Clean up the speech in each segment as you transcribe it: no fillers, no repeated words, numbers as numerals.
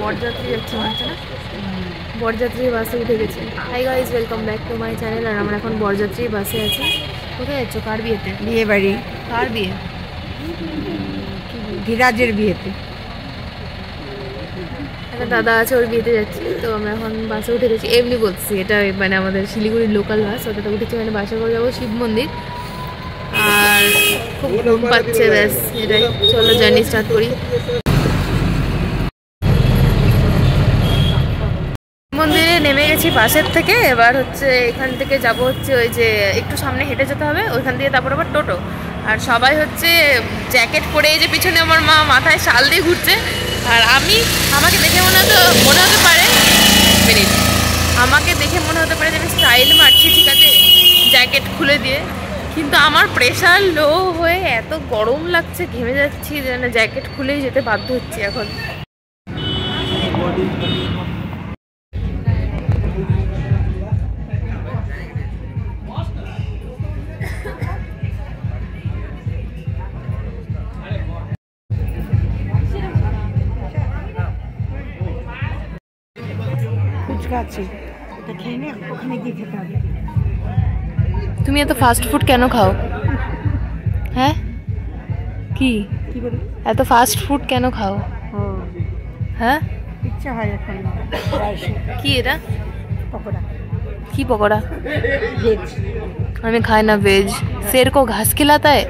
বরযাত্রী যাচ্ছে মনে হচ্ছে না, বরযাত্রী বাসে উঠে গেছি। Hi guys, welcome back to my channel. আর আমরা এখন বরযাত্রী বাসে আছি। কোথায় যাচ্ছ? কার বিয়েতে? বিয়ে বাড়ি। কার বিয়ে? ধীরাজের বিয়েতে। একটা দাদা আছে, ওর বিয়েতে যাচ্ছি। তো আমরা এখন বাসে উঠে গেছি। এমনি বলছি, এটা মানে আমাদের শিলিগুড়ির লোকাল বাস, ওটাতে উঠেছি। মানে বাসে করে যাবো শিব মন্দির। আর খুব ঘুম পাচ্ছে, ব্যাস এটাই। চলো জার্নি স্টার্ট করি। মন্দিরে নেমে গেছি বাসের থেকে। এবার হচ্ছে এখান থেকে যাব হচ্ছে ওই যে একটু সামনে হেঁটে যেতে হবে, ওইখান দিয়ে তারপর আবার টোটো। আর সবাই হচ্ছে জ্যাকেট পরে, এই যে পিছনে আমার মা মাথায় শাল দিয়ে ঘুরছে। আর আমাকে দেখে মনে হতে পারে আমাকে দেখে মনে হতে পারে যে আমি স্টাইল মারছি, ঠিক আছে, জ্যাকেট খুলে দিয়ে। কিন্তু আমার প্রেশার লো হয়ে এত গরম লাগছে, ঘেমে যাচ্ছি, যে জ্যাকেট খুলেই যেতে বাধ্য হচ্ছি এখন। তুমি এত ফাস্ট ফুড কেন খাও? হ্যাঁ, কি এত ফাস্ট ফুড কেন খাও? হ্যাঁ, ইচ্ছা হয় এখন। কি এটা? পকোড়া। কি পকোড়া? ভেজ। আমি খাই না ভেজ। शेर को घास खिलाता है।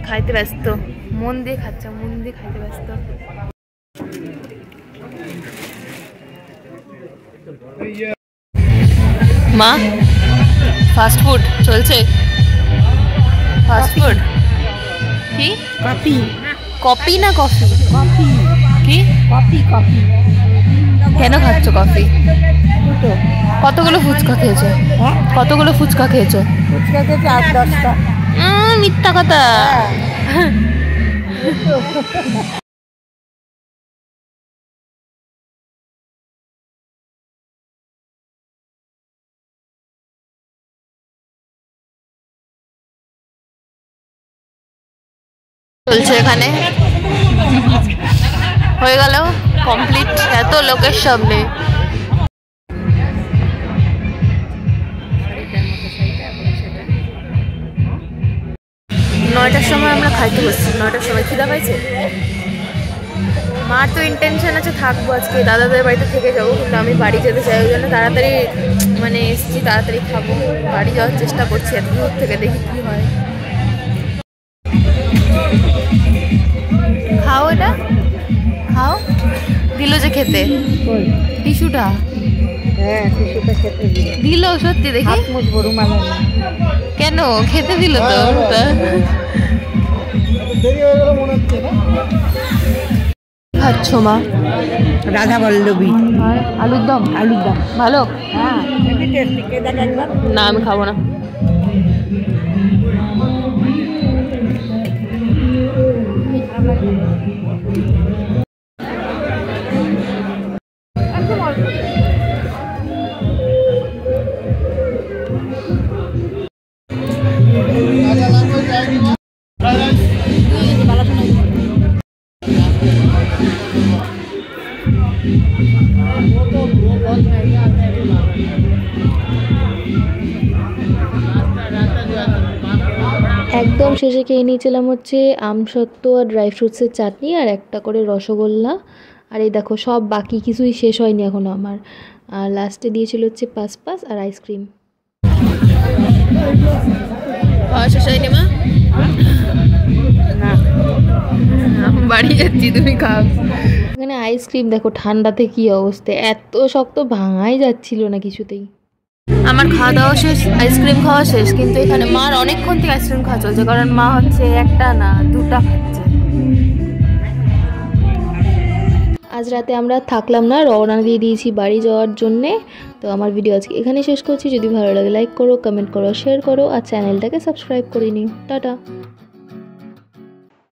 খাইতে ব্যস্ত, মন দিয়ে খাচ্ছে, মন দিয়ে খাইতে ব্যস্ত। মা, ফাস্ট ফুড চলছে? ফাস্ট ফুড কি? কফি। কপি না কফি? কফি। কি? কফি। কফি কেন খাচ্ছ কফি? দুটো। কতগুলো ফুচকা খেয়েছো? কতগুলো ফুচকা খেয়েছো? ফুচকা খেয়েছি 8-10টা। মিথ্যা কথা। চলছে এখানে, হয়ে গেল কমপ্লিট এত লোকের সামনে। 9টার সময় আমরা খাইতে বসছি। 9টার সময় খিদা পাইছে। মার তো ইন্টেনশন আছে থাকবো আজকে, দাদাদের বাড়িতে থেকে যাবো, কিন্তু আমি বাড়ি যেতে চাই। ওই জন্য তাড়াতাড়ি মানে এসছি, তাড়াতাড়ি খাবো, বাড়ি যাওয়ার চেষ্টা করছি এত দূর থেকে, দেখি কি হয়। খাও, এটা খাও। দিল যে খেতে টিস্যুটা। হ্যাঁ, টিস্যুটা খেতে দিল সত্যি, দেখি কেন খেতে দিল তো। খাচ্ছ মা? রাধা বল্লভী। আর আলুর দম? আলুর দম ভালো? হ্যাঁ, না আমি খাবো না। একদম শেষে খেয়ে নিয়েছিলাম হচ্ছে আমসত্ত্ব আর ড্রাই ফ্রুটসের চাটনি আর একটা করে রসগোল্লা। আর এই দেখো সব বাকি কিছুই শেষ হয়নি এখনও আমার। আর লাস্টে দিয়েছিল হচ্ছে পাসপাস আর আইসক্রিম। শেষ হয়নি মা? না, বাড়ি যাচ্ছি, তুমি খাও। এখানে আইসক্রিম দেখো, ঠান্ডাতে কি অবস্থা, এত শক্ত ভাঙাই যাচ্ছিল না কিছুতেই। আমার খাওয়া দাওয়া শেষ, আইসক্রিম খাওয়া শেষ, কিন্তু এখানে মার অনেকক্ষণ থেকে আইসক্রিম খাওয়া চলছে, কারণ মা হচ্ছে একটা না 2টা খাচ্ছে। আজ রাতে আমরা থাকলাম না, রওনা দিয়ে দিয়েছি বাড়ি যাওয়ার জন্যে। তো আমার ভিডিও আজকে এখানে শেষ করছি। যদি ভালো লাগে লাইক করো, কমেন্ট করো, শেয়ার করো, আর চ্যানেলটাকে সাবস্ক্রাইব করে নিও। টাটা।